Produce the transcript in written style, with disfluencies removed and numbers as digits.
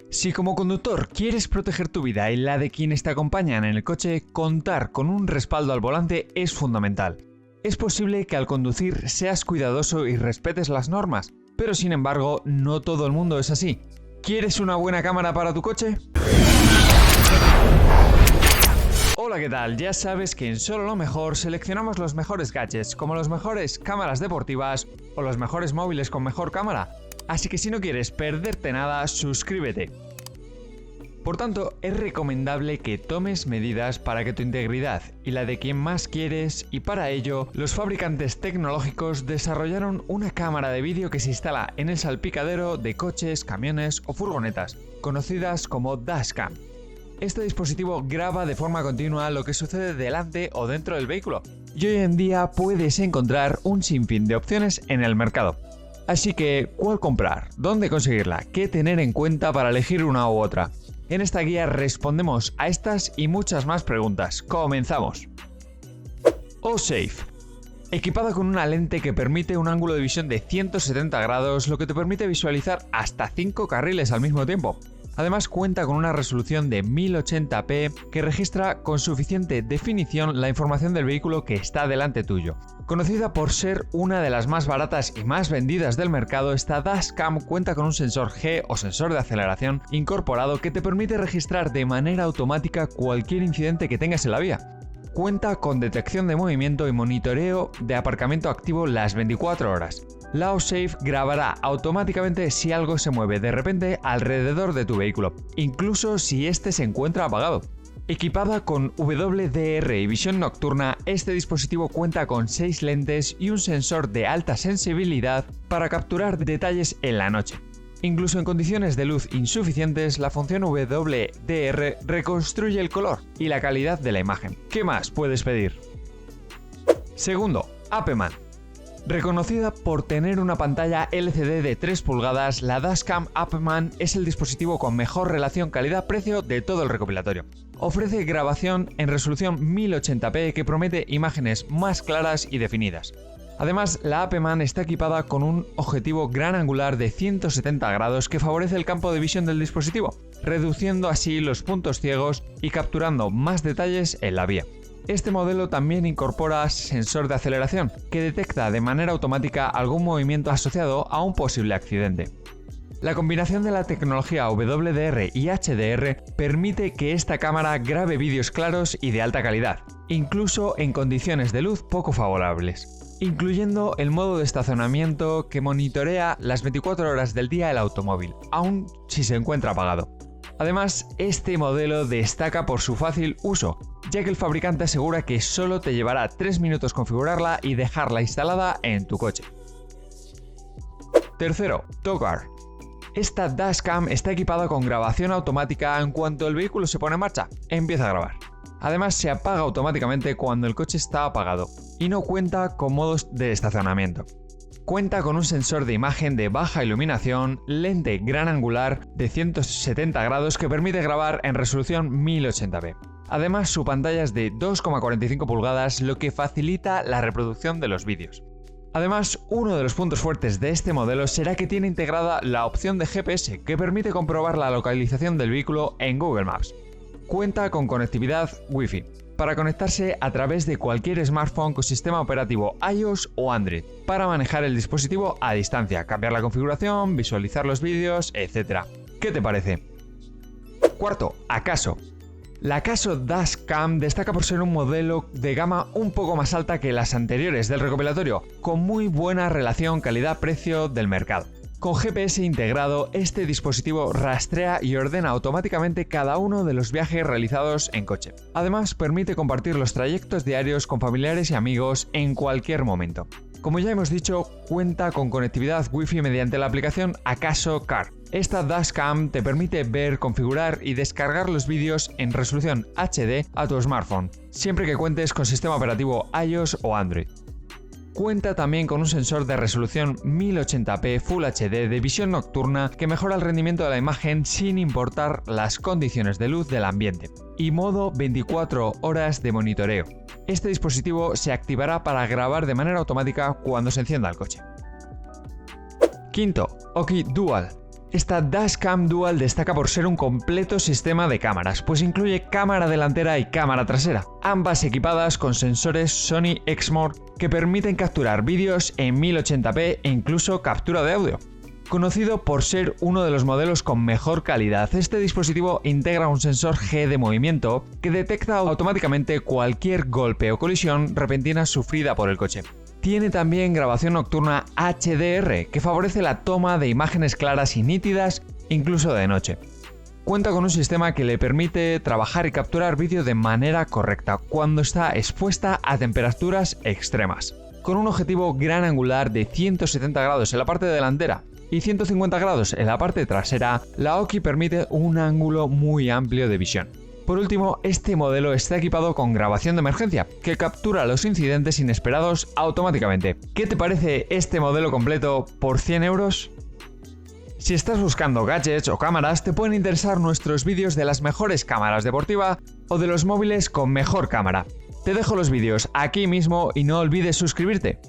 Si como conductor quieres proteger tu vida y la de quienes te acompañan en el coche, contar con un respaldo al volante es fundamental. Es posible que al conducir seas cuidadoso y respetes las normas, pero sin embargo no todo el mundo es así. ¿Quieres una buena cámara para tu coche? Hola, ¿qué tal? Ya sabes que en Solo lo Mejor seleccionamos los mejores gadgets, como las mejores cámaras deportivas o los mejores móviles con mejor cámara. Así que si no quieres perderte nada, suscríbete. Por tanto, es recomendable que tomes medidas para que tu integridad y la de quien más quieres, y para ello, los fabricantes tecnológicos desarrollaron una cámara de vídeo que se instala en el salpicadero de coches, camiones o furgonetas, conocidas como dashcam. Este dispositivo graba de forma continua lo que sucede delante o dentro del vehículo, y hoy en día puedes encontrar un sinfín de opciones en el mercado. Así que, ¿cuál comprar? ¿Dónde conseguirla? ¿Qué tener en cuenta para elegir una u otra? En esta guía respondemos a estas y muchas más preguntas. ¡Comenzamos! Allsafe. Equipada con una lente que permite un ángulo de visión de 170 grados, lo que te permite visualizar hasta 5 carriles al mismo tiempo. Además cuenta con una resolución de 1080p que registra con suficiente definición la información del vehículo que está delante tuyo. Conocida por ser una de las más baratas y más vendidas del mercado, esta dashcam cuenta con un sensor G o sensor de aceleración incorporado que te permite registrar de manera automática cualquier incidente que tengas en la vía. Cuenta con detección de movimiento y monitoreo de aparcamiento activo las 24 horas. La Allsafe grabará automáticamente si algo se mueve de repente alrededor de tu vehículo, incluso si este se encuentra apagado. Equipada con WDR y visión nocturna, este dispositivo cuenta con 6 lentes y un sensor de alta sensibilidad para capturar detalles en la noche. Incluso en condiciones de luz insuficientes, la función WDR reconstruye el color y la calidad de la imagen. ¿Qué más puedes pedir? Segundo, AppMan. Reconocida por tener una pantalla LCD de 3 pulgadas, la dashcam AppMan es el dispositivo con mejor relación calidad-precio de todo el recopilatorio. Ofrece grabación en resolución 1080p que promete imágenes más claras y definidas. Además, la AppMan está equipada con un objetivo gran angular de 170 grados que favorece el campo de visión del dispositivo, reduciendo así los puntos ciegos y capturando más detalles en la vía. Este modelo también incorpora sensor de aceleración, que detecta de manera automática algún movimiento asociado a un posible accidente. La combinación de la tecnología WDR y HDR permite que esta cámara grabe vídeos claros y de alta calidad, incluso en condiciones de luz poco favorables, incluyendo el modo de estacionamiento que monitorea las 24 horas del día el automóvil, aun si se encuentra apagado. Además, este modelo destaca por su fácil uso, ya que el fabricante asegura que solo te llevará 3 minutos configurarla y dejarla instalada en tu coche. Tercero, TowGuard. Esta dashcam está equipada con grabación automática en cuanto el vehículo se pone en marcha, empieza a grabar. Además, se apaga automáticamente cuando el coche está apagado y no cuenta con modos de estacionamiento. Cuenta con un sensor de imagen de baja iluminación, lente gran angular de 170 grados que permite grabar en resolución 1080p. Además, su pantalla es de 2,45 pulgadas, lo que facilita la reproducción de los vídeos. Además, uno de los puntos fuertes de este modelo será que tiene integrada la opción de GPS que permite comprobar la localización del vehículo en Google Maps. Cuenta con conectividad Wi-Fi para conectarse a través de cualquier smartphone con sistema operativo iOS o Android, para manejar el dispositivo a distancia, cambiar la configuración, visualizar los vídeos, etc. ¿Qué te parece? Cuarto, Akaso. La Akaso dashcam destaca por ser un modelo de gama un poco más alta que las anteriores del recopilatorio, con muy buena relación calidad-precio del mercado. Con GPS integrado, este dispositivo rastrea y ordena automáticamente cada uno de los viajes realizados en coche. Además, permite compartir los trayectos diarios con familiares y amigos en cualquier momento. Como ya hemos dicho, cuenta con conectividad Wi-Fi mediante la aplicación Akaso Car. Esta dashcam te permite ver, configurar y descargar los vídeos en resolución HD a tu smartphone, siempre que cuentes con sistema operativo iOS o Android. Cuenta también con un sensor de resolución 1080p Full HD de visión nocturna que mejora el rendimiento de la imagen sin importar las condiciones de luz del ambiente, y modo 24 horas de monitoreo. Este dispositivo se activará para grabar de manera automática cuando se encienda el coche. Quinto, Oki Dual. Esta Dashcam Dual destaca por ser un completo sistema de cámaras, pues incluye cámara delantera y cámara trasera, ambas equipadas con sensores Sony Exmor que permiten capturar vídeos en 1080p e incluso captura de audio. Conocido por ser uno de los modelos con mejor calidad, este dispositivo integra un sensor G de movimiento que detecta automáticamente cualquier golpe o colisión repentina sufrida por el coche. Tiene también grabación nocturna HDR, que favorece la toma de imágenes claras y nítidas, incluso de noche. Cuenta con un sistema que le permite trabajar y capturar vídeo de manera correcta cuando está expuesta a temperaturas extremas. Con un objetivo gran angular de 170 grados en la parte delantera y 150 grados en la parte trasera, la Oki permite un ángulo muy amplio de visión. Por último, este modelo está equipado con grabación de emergencia, que captura los incidentes inesperados automáticamente. ¿Qué te parece este modelo completo por 100 euros? Si estás buscando gadgets o cámaras, te pueden interesar nuestros vídeos de las mejores cámaras deportivas o de los móviles con mejor cámara. Te dejo los vídeos aquí mismo y no olvides suscribirte.